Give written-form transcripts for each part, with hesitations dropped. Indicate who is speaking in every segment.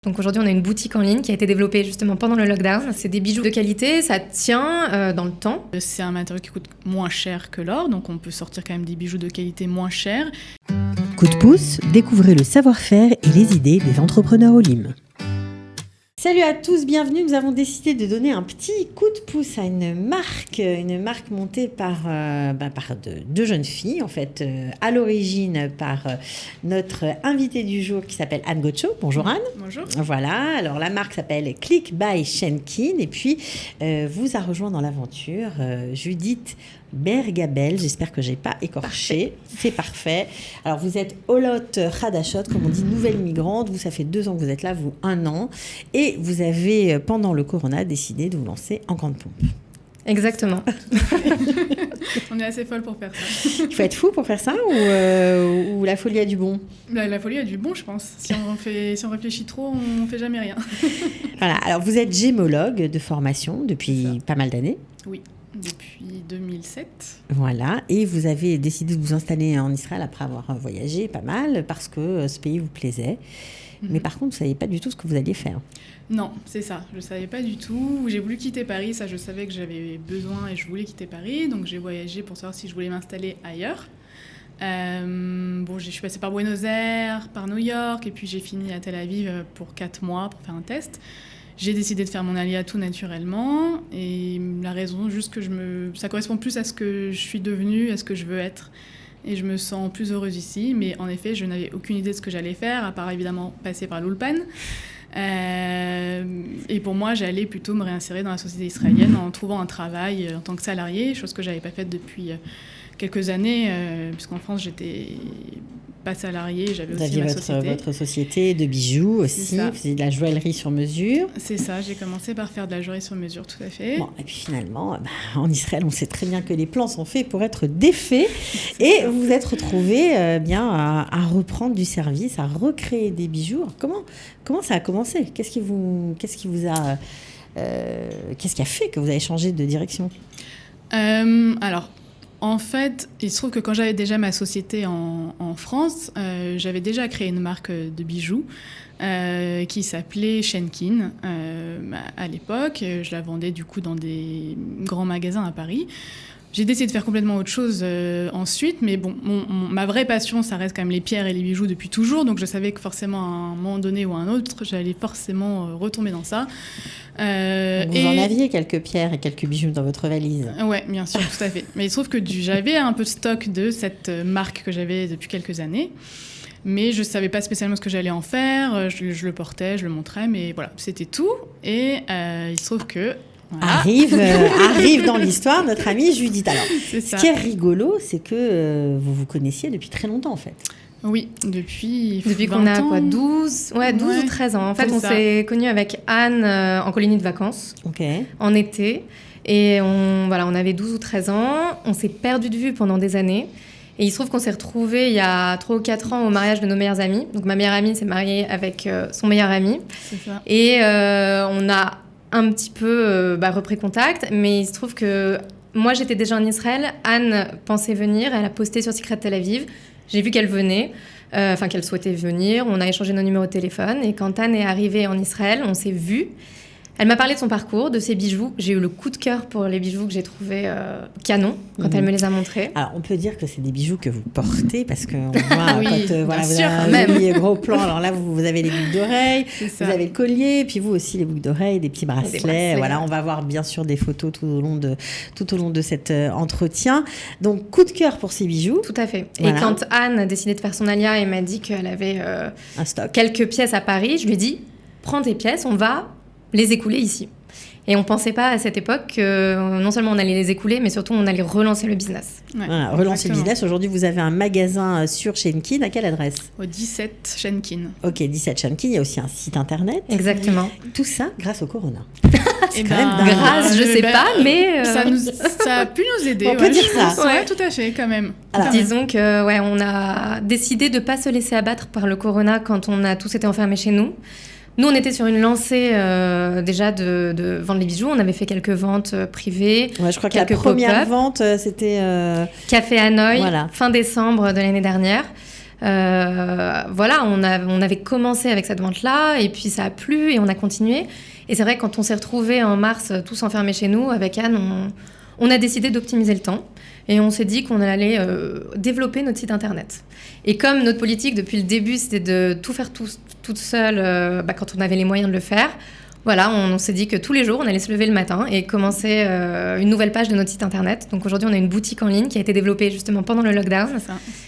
Speaker 1: Donc aujourd'hui, on a une boutique en ligne qui a été développée justement pendant le lockdown. C'est des bijoux de qualité, ça tient dans le temps.
Speaker 2: C'est un matériau qui coûte moins cher que l'or, donc on peut sortir quand même des bijoux de qualité moins chers.
Speaker 3: Coup de pouce, découvrez le savoir-faire et les idées des entrepreneurs Olim. Salut à tous, bienvenue. Nous avons décidé de donner un petit coup de pouce à une marque montée par deux jeunes filles, en fait, à l'origine par notre invitée du jour qui s'appelle Anne Gocho. Bonjour Anne.
Speaker 2: Bonjour.
Speaker 3: Voilà, alors la marque s'appelle Click by Shenkin et puis vous a rejoint dans l'aventure Judith Bergabel, j'espère que je n'ai pas écorché, c'est parfait. Alors vous êtes Olot Hadashot, comme on dit, nouvelle migrante, vous ça fait 2 ans que vous êtes là, vous 1 an, et vous avez pendant le corona décidé de vous lancer en grande pompe.
Speaker 1: Exactement.
Speaker 2: On est assez folle pour faire ça.
Speaker 3: Il faut être fou pour faire ça ou la folie a du bon?
Speaker 2: La folie a du bon, je pense. Si on réfléchit trop, on ne fait jamais rien.
Speaker 3: Voilà, alors vous êtes gémologue de formation depuis pas mal d'années.
Speaker 2: Oui. Depuis 2007.
Speaker 3: Voilà, et vous avez décidé de vous installer en Israël après avoir voyagé pas mal parce que ce pays vous plaisait. Mais par contre, vous ne saviez pas du tout ce que vous alliez faire.
Speaker 2: Non, c'est ça. Je ne savais pas du tout. J'ai voulu quitter Paris. Ça, je savais que j'avais besoin et je voulais quitter Paris. Donc, j'ai voyagé pour savoir si je voulais m'installer ailleurs. Je suis passée par Buenos Aires, par New York, et puis j'ai fini à Tel Aviv pour 4 mois pour faire un test. J'ai décidé de faire mon alia tout naturellement et la raison, juste que ça correspond plus à ce que je suis devenue, à ce que je veux être et je me sens plus heureuse ici. Mais en effet, je n'avais aucune idée de ce que j'allais faire, à part évidemment passer par l'Ulpan. Et pour moi, j'allais plutôt me réinsérer dans la société israélienne en trouvant un travail en tant que salariée, chose que je n'avais pas faite depuis quelques années, puisqu'en France, j'étais pas salariée, j'avais aussi ma société.
Speaker 3: Votre société de bijoux aussi, vous faisiez de la joaillerie sur mesure.
Speaker 2: C'est ça, j'ai commencé par faire de la joaillerie sur mesure, tout à fait.
Speaker 3: Bon, et puis finalement, en Israël, on sait très bien que les plans sont faits pour être défaits. Et vous vous êtes retrouvés à reprendre du service, à recréer des bijoux. Comment ça a commencé? Qu'est-ce qui a fait que vous avez changé de direction?
Speaker 2: En fait, il se trouve que quand j'avais déjà ma société en France, j'avais déjà créé une marque de bijoux qui s'appelait Shenkin à l'époque. Je la vendais du coup dans des grands magasins à Paris. J'ai décidé de faire complètement autre chose ensuite, mais bon, ma vraie passion, ça reste quand même les pierres et les bijoux depuis toujours, donc je savais que forcément à un moment donné ou à un autre, j'allais forcément retomber dans ça.
Speaker 3: Vous en aviez quelques pierres et quelques bijoux dans votre valise.
Speaker 2: Oui, bien sûr, tout à fait. Mais il se trouve que j'avais un peu de stock de cette marque que j'avais depuis quelques années, mais je ne savais pas spécialement ce que j'allais en faire. Je le portais, je le montrais, mais voilà, c'était tout. Et il se trouve que... Voilà.
Speaker 3: Arrive dans l'histoire notre amie Judith. Alors, ce qui est rigolo, c'est que vous vous connaissiez depuis très longtemps, en fait.
Speaker 2: Oui, depuis
Speaker 1: qu'on a 12 ou 13 ans. En fait, on s'est connus avec Anne en colonie de vacances, en été. Et on avait 12 ou 13 ans. On s'est perdu de vue pendant des années. Et il se trouve qu'on s'est retrouvés il y a 3 ou 4 ans au mariage de nos meilleurs amis. Donc, ma meilleure amie s'est mariée avec son meilleur ami.
Speaker 2: C'est ça.
Speaker 1: Et on a un petit peu repris contact, mais il se trouve que moi j'étais déjà en Israël, Anne pensait venir, elle a posté sur Secret Tel Aviv, j'ai vu qu'elle venait, qu'elle souhaitait venir, on a échangé nos numéros de téléphone et quand Anne est arrivée en Israël, on s'est vus. Elle m'a parlé de son parcours, de ses bijoux. J'ai eu le coup de cœur pour les bijoux que j'ai trouvés canon quand elle me les a montrés.
Speaker 3: Alors, on peut dire que c'est des bijoux que vous portez parce qu'on voit
Speaker 1: oui,
Speaker 3: vous avez gros plan. Alors là, vous avez les boucles d'oreilles, vous avez le collier, puis vous aussi les boucles d'oreilles, des petits bracelets. Voilà, on va voir bien sûr des photos tout au long de cet entretien. Donc, coup de cœur pour ces bijoux.
Speaker 1: Tout à fait.
Speaker 3: Voilà.
Speaker 1: Et quand Anne a décidé de faire son alia et m'a dit qu'elle avait
Speaker 3: un stock,
Speaker 1: quelques pièces à Paris, je lui ai dit, prends tes pièces, on va les écouler ici. Et on ne pensait pas à cette époque que non seulement on allait les écouler, mais surtout on allait relancer le business.
Speaker 2: Ouais,
Speaker 3: voilà, relancer le business. Aujourd'hui, vous avez un magasin sur Shenkin. À quelle adresse?
Speaker 2: Au 17 Shenkin.
Speaker 3: Ok, 17 Shenkin. Il y a aussi un site internet.
Speaker 1: Exactement.
Speaker 3: Tout ça grâce au corona.
Speaker 1: C'est quand même dingue. Grâce, je sais pas, mais...
Speaker 2: Ça a pu nous aider.
Speaker 3: On peut dire ça.
Speaker 2: Ouais, tout à fait, quand même.
Speaker 1: Alors, disons que on a décidé de ne pas se laisser abattre par le corona quand on a tous été enfermés chez nous. Nous, on était sur une lancée déjà de vendre les bijoux. On avait fait quelques ventes privées.
Speaker 3: Ouais, je crois que la première vente, c'était...
Speaker 1: Café Hanoï, fin décembre de l'année dernière. Voilà, on avait commencé avec cette vente-là, et puis ça a plu, et on a continué. Et c'est vrai que quand on s'est retrouvés en mars, tous enfermés chez nous, avec Anne, on a décidé d'optimiser le temps. Et on s'est dit qu'on allait développer notre site internet. Et comme notre politique depuis le début, c'était de tout faire toute seule quand on avait les moyens de le faire, voilà, on s'est dit que tous les jours, on allait se lever le matin et commencer une nouvelle page de notre site internet. Donc aujourd'hui, on a une boutique en ligne qui a été développée justement pendant le lockdown.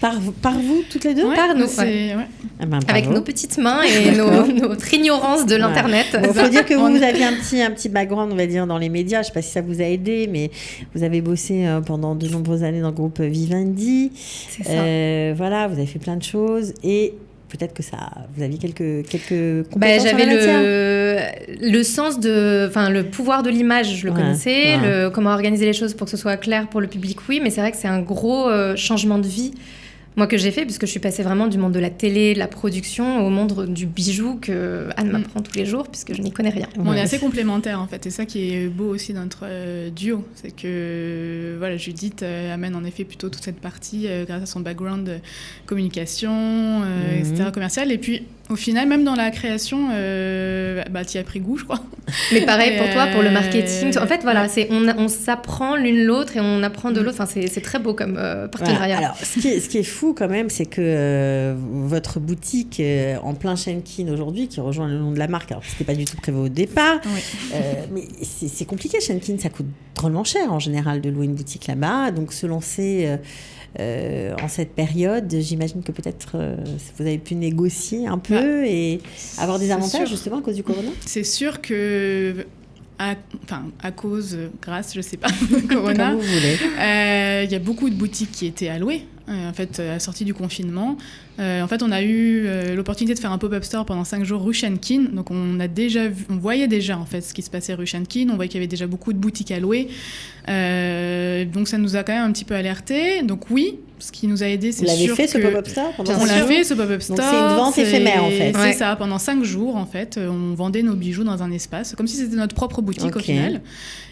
Speaker 3: Par vous, toutes les deux?
Speaker 2: Ouais,
Speaker 1: par nous,
Speaker 2: ouais.
Speaker 3: Ah ben,
Speaker 1: avec nos petites mains et notre ignorance de l'internet.
Speaker 3: Il faut dire que vous aviez un petit background, on va dire, dans les médias. Je ne sais pas si ça vous a aidé, mais vous avez bossé pendant de nombreuses années dans le groupe Vivendi.
Speaker 1: C'est ça.
Speaker 3: Voilà, vous avez fait plein de choses et peut-être que vous aviez quelques compétences
Speaker 1: j'avais
Speaker 3: en la matière.
Speaker 1: le sens le pouvoir de l'image, je le connaissais,
Speaker 3: ouais.
Speaker 1: Comment organiser les choses pour que ce soit clair pour le public, oui, mais c'est vrai que c'est un gros changement de vie, moi, que j'ai fait, puisque je suis passée vraiment du monde de la télé, de la production, au monde du bijou que Anne m'apprend tous les jours, puisque je n'y connais rien.
Speaker 2: On est assez complémentaires, en fait. C'est ça qui est beau aussi dans notre duo. C'est que Judith amène en effet plutôt toute cette partie, grâce à son background de communication, etc., commercial. Et puis, au final, même dans la création, t'y as pris goût, je crois.
Speaker 1: Mais pareil pour toi, pour le marketing. En fait, voilà, on s'apprend l'une l'autre et on apprend de l'autre. Enfin, c'est très beau comme partenariat.
Speaker 3: Voilà. Alors, ce qui est fou quand même, c'est que votre boutique en plein Shenkin aujourd'hui, qui rejoint le nom de la marque, alors c'était pas du tout prévu au départ, mais c'est compliqué. Shenkin, ça coûte drôlement cher en général de louer une boutique là-bas. Donc se lancer en cette période, j'imagine que peut-être vous avez pu négocier un peu et avoir des avantages justement à cause du corona.
Speaker 2: C'est sûr que à cause, grâce, je sais pas, corona, il y a beaucoup de boutiques qui étaient allouées. En fait, à la sortie du confinement, en fait, on a eu l'opportunité de faire un pop-up store pendant 5 jours rue Shenkin. Donc, on voyait déjà en fait ce qui se passait rue Shenkin. On voyait qu'il y avait déjà beaucoup de boutiques à louer. Donc, ça nous a quand même un petit peu alertés. Donc, oui, ce qui nous a aidés, c'est sûr que...
Speaker 3: Vous l'avez fait, ce pop-up store
Speaker 2: On l'a fait, ce pop-up store.
Speaker 3: Donc, c'est une vente éphémère, en fait.
Speaker 2: C'est ça. Pendant 5 jours, en fait, on vendait nos bijoux dans un espace, comme si c'était notre propre boutique au final.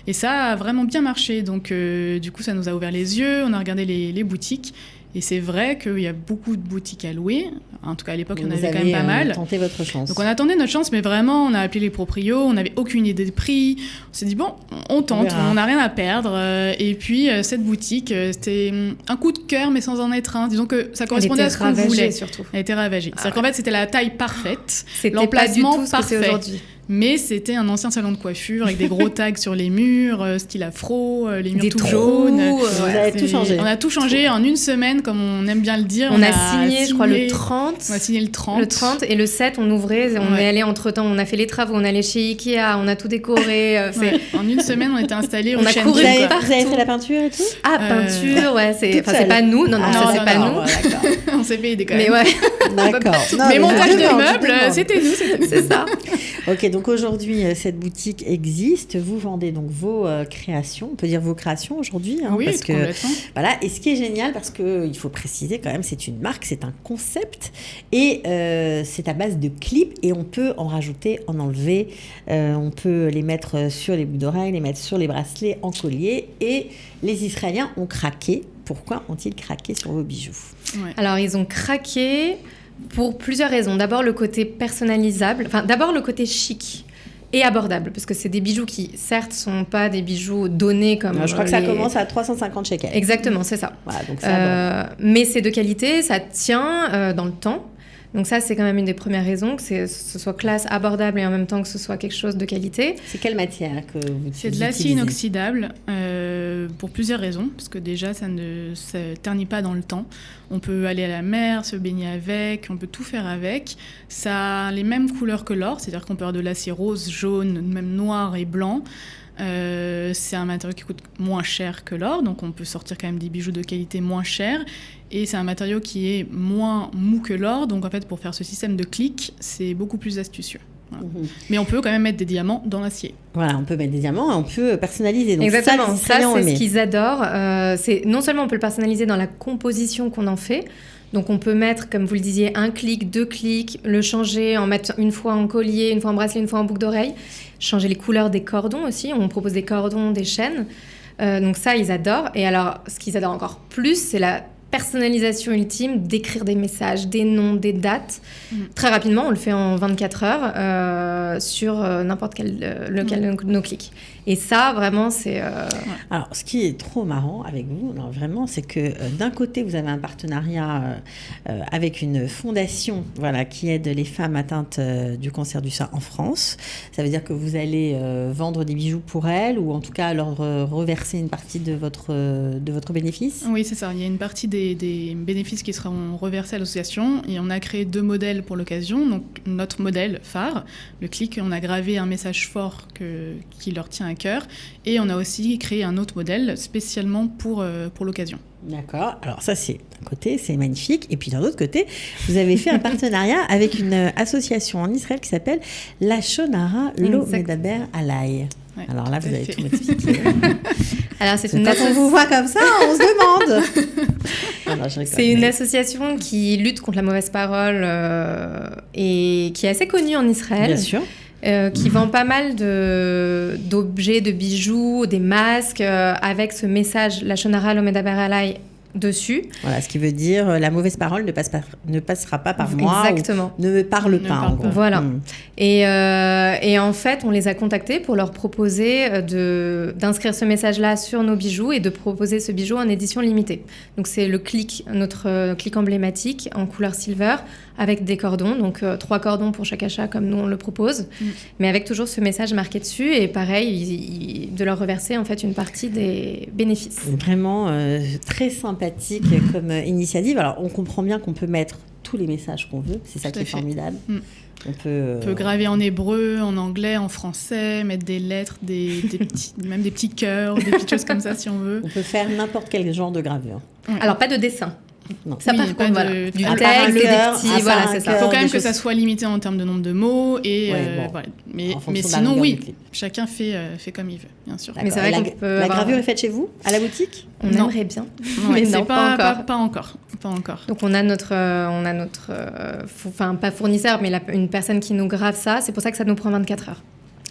Speaker 2: Et ça a vraiment bien marché. Donc, du coup, ça nous a ouvert les yeux. On a regardé les boutiques. Et c'est vrai qu'il y a beaucoup de boutiques à louer. En tout cas, à l'époque, il y en avait quand même pas mal.
Speaker 3: Tenté votre chance.
Speaker 2: Donc, on a tenté notre chance, mais vraiment, on a appelé les proprios. On n'avait aucune idée de prix. On s'est dit, bon, on tente, on n'a rien à perdre. Et puis, cette boutique, c'était un coup de cœur, mais sans en être un. Disons que ça correspondait à ce qu'on voulait.
Speaker 1: Surtout.
Speaker 2: Elle était ravagée. C'est-à-dire qu'en fait, c'était la taille parfaite.
Speaker 1: C'était
Speaker 2: l'emplacement
Speaker 1: pas du tout
Speaker 2: parfait.
Speaker 1: Ce que c'est aujourd'hui.
Speaker 2: Mais c'était un ancien salon de coiffure avec des gros tags sur les murs, style afro, les murs tout jaunes.
Speaker 3: Vous avez tout changé.
Speaker 2: On a tout changé en une semaine, comme on aime bien le dire.
Speaker 1: On a signé, je crois, le 30.
Speaker 2: On a signé le 30.
Speaker 1: Le 30 et le 7, on ouvrait. On est allé entre-temps, on a fait les travaux, on est allé chez Ikea, on a tout décoré.
Speaker 2: En une semaine, on était installés
Speaker 1: on a couru
Speaker 3: Vous avez fait la peinture et tout?
Speaker 1: peinture, ouais. C'est pas nous. Non, ça, c'est pas nous.
Speaker 2: On s'est fait aider quand même.
Speaker 1: Mais ouais.
Speaker 3: D'accord.
Speaker 2: Mais montage de meubles, c'était nous.
Speaker 1: C'est ça.
Speaker 3: Ok, donc aujourd'hui, cette boutique existe. Vous vendez donc vos créations. On peut dire vos créations aujourd'hui.
Speaker 2: Oui,
Speaker 3: parce que,
Speaker 2: complètement.
Speaker 3: Voilà. Et ce qui est génial, parce qu'il faut préciser quand même, c'est une marque, c'est un concept. Et c'est à base de clips. Et on peut en rajouter, en enlever. On peut les mettre sur les boucles d'oreilles, les mettre sur les bracelets, en collier. Et les Israéliens ont craqué. Pourquoi ont-ils craqué sur vos bijoux?
Speaker 1: Alors, ils ont craqué pour plusieurs raisons. D'abord, le côté personnalisable. Enfin, d'abord, le côté chic et abordable, parce que c'est des bijoux qui, certes, sont pas des bijoux donnés comme...
Speaker 3: Je crois que ça commence à 350 shekels.
Speaker 1: Exactement, c'est ça.
Speaker 3: Voilà, donc
Speaker 1: mais c'est de qualité, ça tient dans le temps. Donc ça, c'est quand même une des premières raisons, que ce soit classe, abordable et en même temps que ce soit quelque chose de qualité.
Speaker 3: C'est quelle matière que vous utilisez?
Speaker 2: C'est de l'acier inoxydable pour plusieurs raisons. Parce que déjà, ça ne ternit pas dans le temps. On peut aller à la mer, se baigner avec, on peut tout faire avec. Ça a les mêmes couleurs que l'or, c'est-à-dire qu'on peut avoir de l'acier rose, jaune, même noir et blanc. C'est un matériau qui coûte moins cher que l'or, donc on peut sortir quand même des bijoux de qualité moins chère. Et c'est un matériau qui est moins mou que l'or, donc en fait pour faire ce système de clic, c'est beaucoup plus astucieux. Voilà. Mais on peut quand même mettre des diamants dans l'acier.
Speaker 3: Voilà, on peut mettre des diamants et on peut personnaliser. Donc
Speaker 1: exactement, ça c'est ce qu'ils adorent. Non seulement on peut le personnaliser dans la composition qu'on en fait, donc on peut mettre, comme vous le disiez, 1 clic, 2 clics, le changer, en mettre une fois en collier, une fois en bracelet, une fois en boucle d'oreille, changer les couleurs des cordons aussi, on propose des cordons, des chaînes, donc ça ils adorent. Et alors ce qu'ils adorent encore plus, c'est la personnalisation ultime, d'écrire des messages, des noms, des dates. Très rapidement, on le fait en 24 heures sur n'importe quel lequel de nos clics. Et ça, vraiment, c'est...
Speaker 3: Alors, ce qui est trop marrant avec vous, alors, vraiment, c'est que d'un côté, vous avez un partenariat avec une fondation qui aide les femmes atteintes du cancer du sein en France. Ça veut dire que vous allez vendre des bijoux pour elles ou en tout cas leur reverser une partie de votre bénéfice.
Speaker 2: Oui, c'est ça. Il y a une partie des bénéfices qui seront reversés à l'association et on a créé 2 modèles pour l'occasion. Donc, notre modèle phare, le clic, on a gravé un message fort qui leur tient à cœur et on a aussi créé un autre modèle spécialement pour l'occasion.
Speaker 3: D'accord. Alors ça, c'est d'un côté, c'est magnifique. Et puis d'un autre côté, vous avez fait un partenariat avec une association en Israël qui s'appelle la Shonara Lo Medaber Alay. Ouais, alors là, vous allez tout m'expliquer.
Speaker 1: Alors,
Speaker 3: quand on vous voit comme ça, on se demande.
Speaker 1: C'est une association qui lutte contre la mauvaise parole et qui est assez connue en Israël.
Speaker 3: Bien sûr.
Speaker 1: Qui vend pas mal d'objets, de bijoux, des masques, avec ce message « La Shonara Lo Medaber Alay » dessus.
Speaker 3: Voilà, ce qui veut dire la mauvaise parole ne passera pas par moi.
Speaker 1: Exactement.
Speaker 3: Ne me parle pas. En gros.
Speaker 1: Voilà. Et en fait, on les a contactés pour leur proposer d'inscrire ce message-là sur nos bijoux et de proposer ce bijou en édition limitée. Donc c'est le clic, notre clic emblématique en couleur silver avec des cordons, donc 3 cordons pour chaque achat comme nous on le propose, mais avec toujours ce message marqué dessus et pareil, de leur reverser en fait une partie des bénéfices.
Speaker 3: Vraiment très sympathique comme initiative. Alors on comprend bien qu'on peut mettre tous les messages qu'on veut, c'est ça qui est formidable.
Speaker 2: On peut graver en hébreu, en anglais, en français, mettre des lettres, même des petits cœurs, des petites choses comme ça si on veut.
Speaker 3: On peut faire n'importe quel genre de gravure.
Speaker 1: Alors pas de dessin.
Speaker 3: Non.
Speaker 1: Ça,
Speaker 2: oui,
Speaker 1: par contre,
Speaker 2: du
Speaker 1: texte, des petits, voilà, c'est ça.
Speaker 2: Il faut quand même que ça soit limité en termes de nombre de mots. Et, voilà. Mais sinon, oui, chacun fait comme il veut, bien sûr.
Speaker 3: Mais c'est vrai la gravure est faite chez vous, à la boutique ?
Speaker 1: On aimerait bien,
Speaker 2: mais non, pas encore.
Speaker 1: Donc on a notre pas fournisseur, mais une personne qui nous grave ça. C'est pour ça que ça nous prend 24 heures.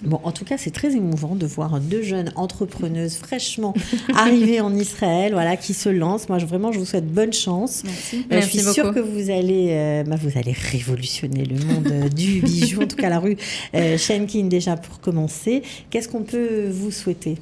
Speaker 3: Bon, en tout cas, c'est très émouvant de voir 2 jeunes entrepreneuses fraîchement arrivées en Israël, qui se lancent. Moi, vraiment, je vous souhaite bonne chance.
Speaker 1: Merci.
Speaker 3: Je suis sûre que vous allez révolutionner le monde du bijou, en tout cas la rue Schenkin déjà pour commencer. Qu'est-ce qu'on peut vous souhaiter ?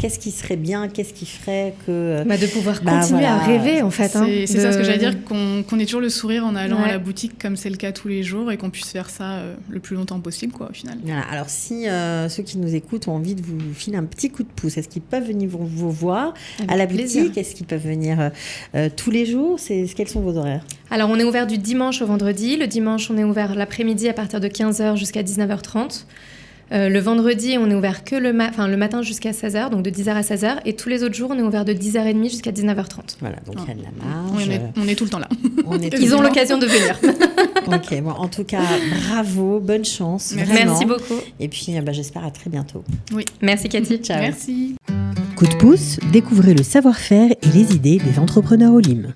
Speaker 3: Qu'est-ce qui serait bien ? Qu'est-ce qui ferait que...
Speaker 1: de pouvoir continuer à rêver, en fait.
Speaker 2: C'est ça ce que j'allais dire, qu'on ait toujours le sourire en allant à la boutique, comme c'est le cas tous les jours, et qu'on puisse faire ça le plus longtemps possible, au final.
Speaker 3: Voilà. Alors, si ceux qui nous écoutent ont envie de vous filer un petit coup de pouce, est-ce qu'ils peuvent venir vous voir à la boutique ? Est-ce qu'ils peuvent venir tous les jours ? Quels sont vos horaires ?
Speaker 1: Alors, on est ouvert du dimanche au vendredi. Le dimanche, on est ouvert l'après-midi à partir de 15h jusqu'à 19h30. Le vendredi, on est ouvert que le matin jusqu'à 16h, donc de 10h à 16h. Et tous les autres jours, on est ouvert de 10h30 jusqu'à 19h30.
Speaker 3: Voilà, donc il y a de la marge.
Speaker 2: On est tout le temps là.
Speaker 1: Ils ont l'occasion de venir.
Speaker 3: Ok, bon, en tout cas, bravo, bonne chance.
Speaker 1: Merci beaucoup.
Speaker 3: Et puis, j'espère à très bientôt.
Speaker 2: Oui.
Speaker 1: Merci Cathy.
Speaker 2: Ciao. Merci.
Speaker 3: Coup de pouce, découvrez le savoir-faire et les idées des entrepreneurs au LIM.